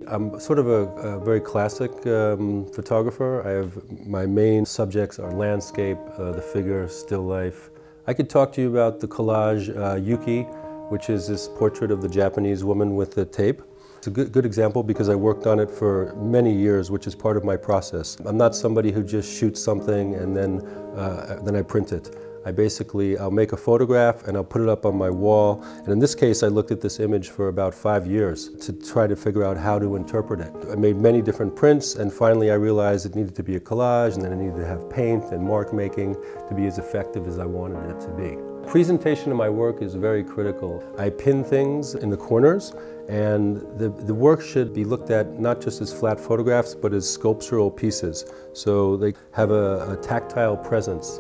I'm sort of a very classic photographer. My main subjects are landscape, the figure, still life. I could talk to you about the collage Yuki, which is this portrait of the Japanese woman with the tape. It's a good example because I worked on it for many years, which is part of my process. I'm not somebody who just shoots something and then I print it. I'll make a photograph and I'll put it up on my wall. And in this case, I looked at this image for about 5 years to try to figure out how to interpret it. I made many different prints, and finally I realized it needed to be a collage, and then it needed to have paint and mark making to be as effective as I wanted it to be. Presentation of my work is very critical. I pin things in the corners, and the work should be looked at not just as flat photographs, but as sculptural pieces. So they have a tactile presence.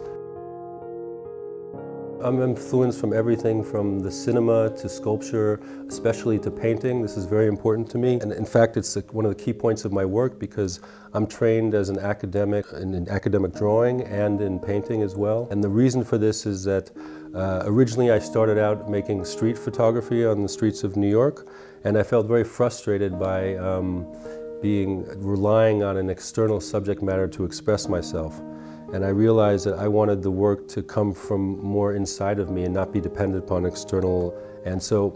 I'm influenced from everything from the cinema to sculpture, especially to painting. This is very important to me. And in fact, it's one of the key points of my work because I'm trained as an academic in academic drawing and in painting as well. And the reason for this is that originally I started out making street photography on the streets of New York, and I felt very frustrated by relying on an external subject matter to express myself. And I realized that I wanted the work to come from more inside of me and not be dependent upon external. And so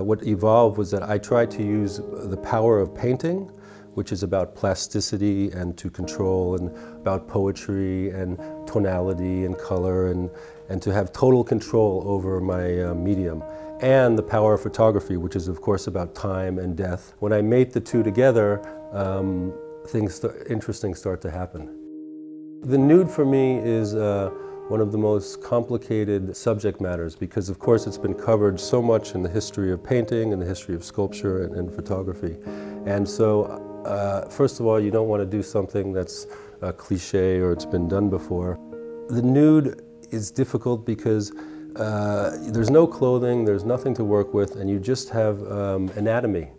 what evolved was that I tried to use the power of painting, which is about plasticity and to control, and about poetry and tonality and color, and to have total control over my medium. And the power of photography, which is of course about time and death. When I mate the two together, interesting start to happen. The nude for me is one of the most complicated subject matters because of course it's been covered so much in the history of painting and the history of sculpture and photography. And so first of all, you don't want to do something that's a cliche or it's been done before. The nude is difficult because there's no clothing, there's nothing to work with, and you just have anatomy.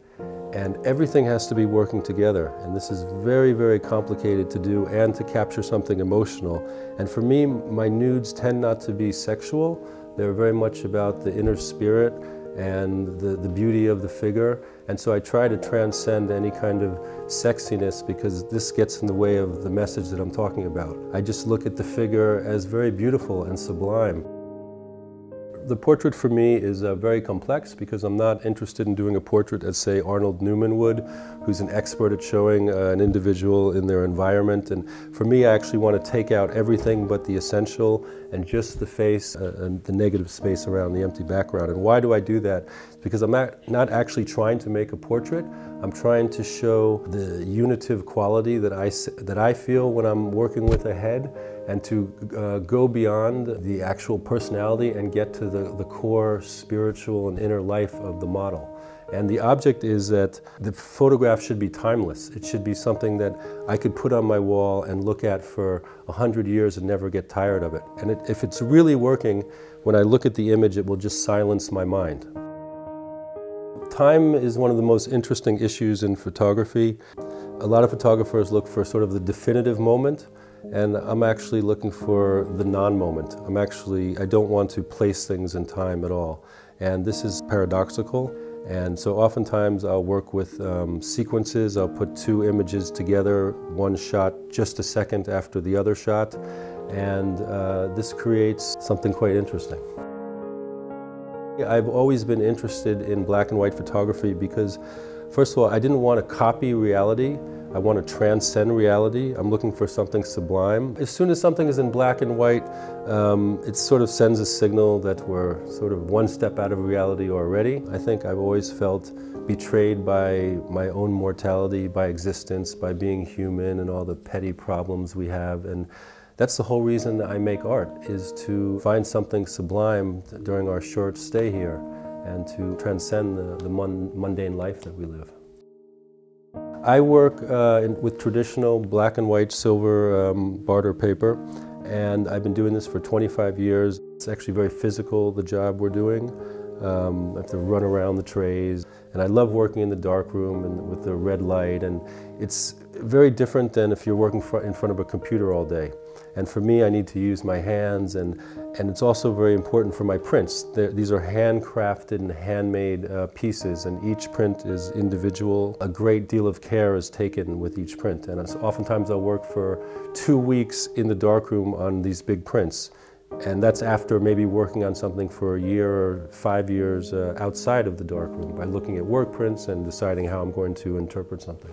And everything has to be working together, and this is very, very complicated to do and to capture something emotional. And for me, my nudes tend not to be sexual. They're very much about the inner spirit and the beauty of the figure. And so I try to transcend any kind of sexiness because this gets in the way of the message that I'm talking about. I just look at the figure as very beautiful and sublime. The portrait for me is very complex because I'm not interested in doing a portrait as, say, Arnold Newman would, who's an expert at showing an individual in their environment. And for me, I actually want to take out everything but the essential and just the face and the negative space around the empty background. And why do I do that? Because I'm not actually trying to make a portrait. I'm trying to show the unitive quality that I feel when I'm working with a head, and to go beyond the actual personality and get to the core spiritual and inner life of the model. And the object is that the photograph should be timeless. It should be something that I could put on my wall and look at for 100 years and never get tired of it. And if it's really working, when I look at the image, it will just silence my mind. Time is one of the most interesting issues in photography. A lot of photographers look for sort of the definitive moment, and I'm actually looking for the non-moment. I don't want to place things in time at all. And this is paradoxical. And so oftentimes I'll work with sequences. I'll put two images together, one shot just a second after the other shot. And this creates something quite interesting. I've always been interested in black and white photography because, first of all, I didn't want to copy reality. I want to transcend reality. I'm looking for something sublime. As soon as something is in black and white, it sort of sends a signal that we're sort of one step out of reality already. I think I've always felt betrayed by my own mortality, by existence, by being human and all the petty problems we have. And that's the whole reason I make art, is to find something sublime during our short stay here and to transcend the mundane life that we live. I work with traditional black and white silver barter paper, and I've been doing this for 25 years. It's actually very physical, the job we're doing. I have to run around the trays, and I love working in the dark room and with the red light, and it's very different than if you're working in front of a computer all day. And for me, I need to use my hands, and it's also very important for my prints. These are handcrafted and handmade pieces, and each print is individual. A great deal of care is taken with each print, and oftentimes I'll work for 2 weeks in the darkroom on these big prints. And that's after maybe working on something for a year or 5 years outside of the darkroom by looking at work prints and deciding how I'm going to interpret something.